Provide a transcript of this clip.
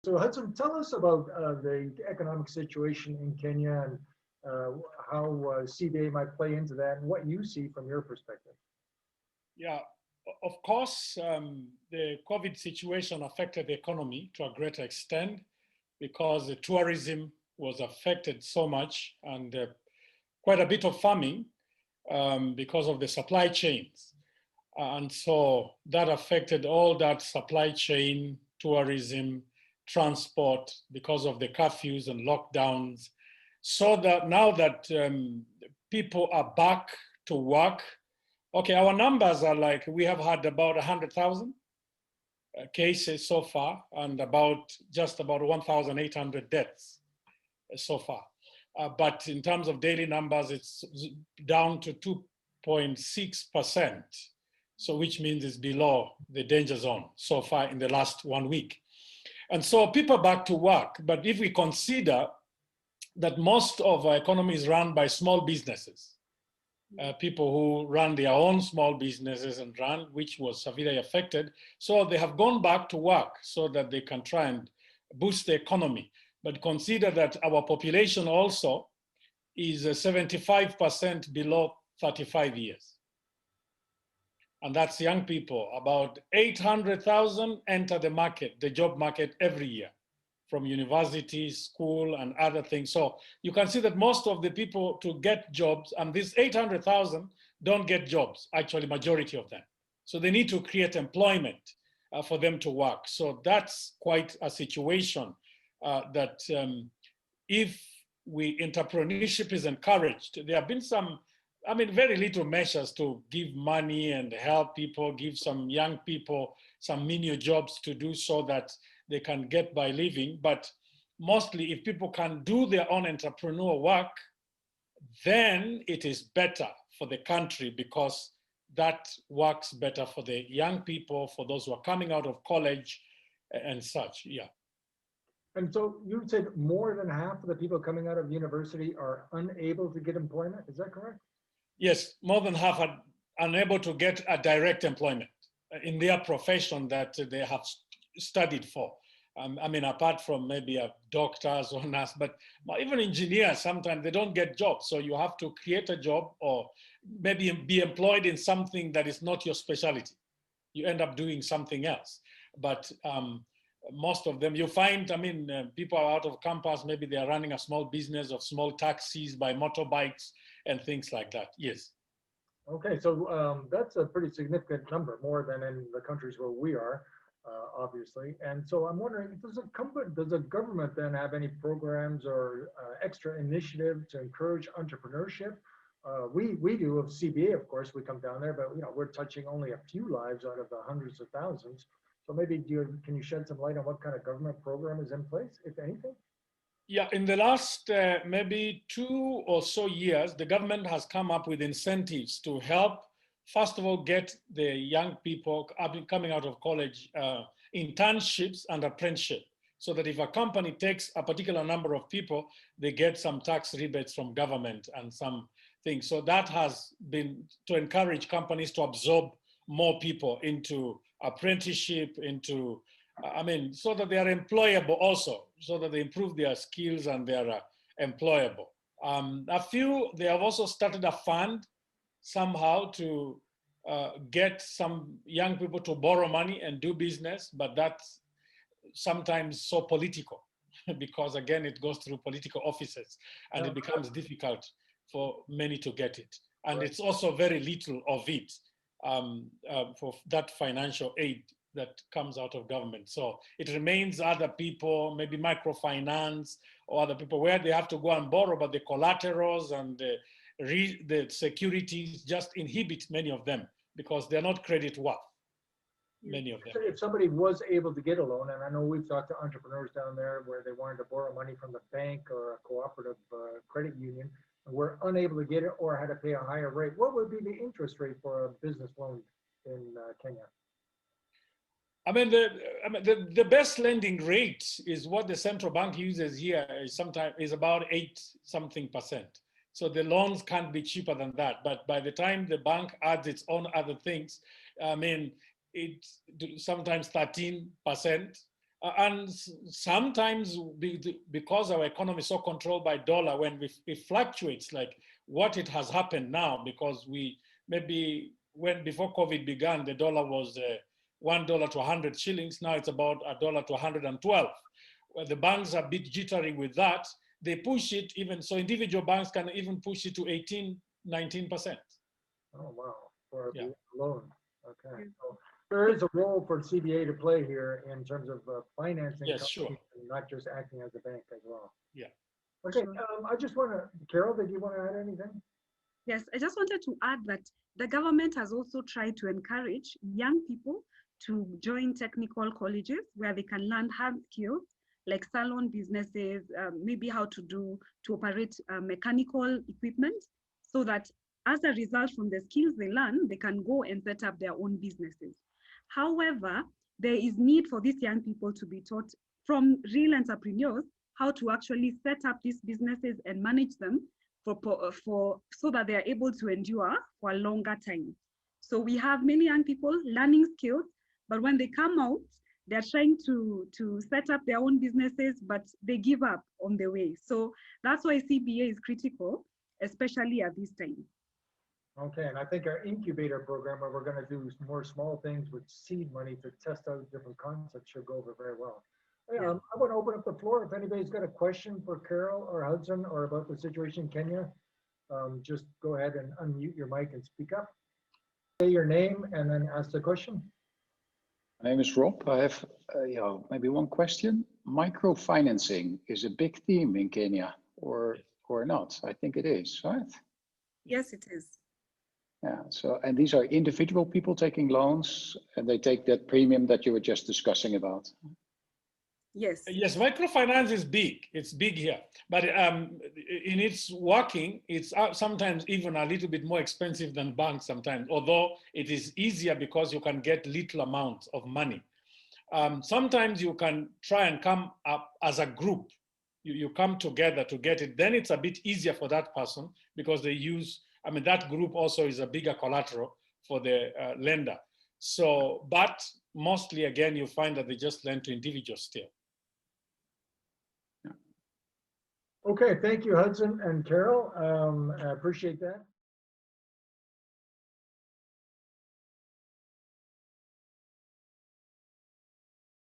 So Hudson, tell us about the economic situation in Kenya and how CBA might play into that and what you see from your perspective. Yeah, of course, the COVID situation affected the economy to a greater extent because the tourism was affected so much and quite a bit of farming because of the supply chains. And so that affected all that supply chain, tourism, transport because of the curfews and lockdowns. So that now that people are back to work, okay, our numbers are like, we have had about 100,000 cases so far and just about 1,800 deaths so far. But in terms of daily numbers, it's down to 2.6%. So which means it's below the danger zone so far in the last 1 week. And so people are back to work. But if we consider that most of our economy is run by small businesses, people who run their own small businesses and which was severely affected. So they have gone back to work so that they can try and boost the economy. But consider that our population also is 75% below 35 years. And that's young people. About 800,000 enter the market, the job market every year from university, school, and other things. So you can see that most of the people to get jobs, and these 800,000 don't get jobs, actually majority of them. So they need to create employment for them to work. So that's quite a situation that if entrepreneurship is encouraged, there have been some, very little measures to give money and help people, give some young people some menial jobs to do so that they can get by living. But mostly if people can do their own entrepreneurial work, then it is better for the country because that works better for the young people, for those who are coming out of college and such, yeah. And so you said more than half of the people coming out of university are unable to get employment. Is that correct? Yes, more than half are unable to get a direct employment in their profession that they have studied for. Apart from maybe a doctors or nurse, but even engineers, sometimes they don't get jobs. So you have to create a job or maybe be employed in something that is not your specialty. You end up doing something else. But most of them, you find, people are out of campus, maybe they are running a small business of small taxis by motorbikes and things like that, yes. Okay, so that's a pretty significant number, more than in the countries where we are, obviously. And so I'm wondering, does the government then have any programs or extra initiative to encourage entrepreneurship? We do of CBA, of course, we come down there, but we're touching only a few lives out of the hundreds of thousands. So maybe can you shed some light on what kind of government program is in place, if anything? Yeah, in the last maybe 2 or so years, the government has come up with incentives to help, first of all, get the young people coming out of college internships and apprenticeship, so that if a company takes a particular number of people, they get some tax rebates from government and some things. So that has been to encourage companies to absorb more people into apprenticeship, into so that they are employable also, so that they improve their skills and they are employable. They have also started a fund somehow to get some young people to borrow money and do business, but that's sometimes so political because again, it goes through political offices and it becomes difficult for many to get it. And right. It's also very little of it for that financial aid that comes out of government. So it remains other people, maybe microfinance or other people where they have to go and borrow, but the collaterals and the securities just inhibit many of them because they're not credit worth, many of them. If somebody was able to get a loan, and I know we've talked to entrepreneurs down there where they wanted to borrow money from the bank or a cooperative credit union, and were unable to get it or had to pay a higher rate, what would be the interest rate for a business loan in Kenya? The best lending rate is what the central bank uses here is about 8-something%. So the loans can't be cheaper than that. But by the time the bank adds its own other things, it's sometimes 13%. Sometimes because our economy is so controlled by dollar, when it fluctuates, like what it has happened now, because when before COVID began, the dollar was $1 to 100 shillings. Now it's about $1 to 112. Well, the banks are a bit jittery with that. They push it even, so individual banks can even push it to 18, 19%. Oh, wow, for Yeah. a loan. Okay. So there is a role for CBA to play here in terms of financing Yes, sure. companies and not just acting as a bank as well. Yeah. Okay, Sure. I just want to, Carol, did you want to add anything? Yes, I just wanted to add that the government has also tried to encourage young people to join technical colleges where they can learn hard skills like salon businesses, maybe how to operate mechanical equipment, so that as a result from the skills they learn, they can go and set up their own businesses. However, there is need for these young people to be taught from real entrepreneurs how to actually set up these businesses and manage them so that they are able to endure for a longer time. So we have many young people learning skills, but when they come out, they're trying to set up their own businesses, but they give up on the way. So that's why CBA is critical, especially at this time. Okay, and I think our incubator program, where we're going to do more small things with seed money to test out different concepts, should go over very well. Yeah. I want to open up the floor. If anybody's got a question for Carol or Hudson or about the situation in Kenya, just go ahead and unmute your mic and speak up. Say your name and then ask the question. My name is Rob. I have maybe one question. Microfinancing is a big theme in Kenya, or not? I think it is, right? Yes, it is. Yeah. So, and these are individual people taking loans, and they take that premium that you were just discussing about. Yes. Yes, microfinance is big. It's big here, but in its working, it's sometimes even a little bit more expensive than banks sometimes, although it is easier because you can get little amounts of money. Sometimes you can try and come up as a group. You come together to get it. Then it's a bit easier for that person because they use, that group also is a bigger collateral for the lender. So, but mostly again, you find that they just lend to individuals still. Okay, thank you, Hudson and Carol. I appreciate that.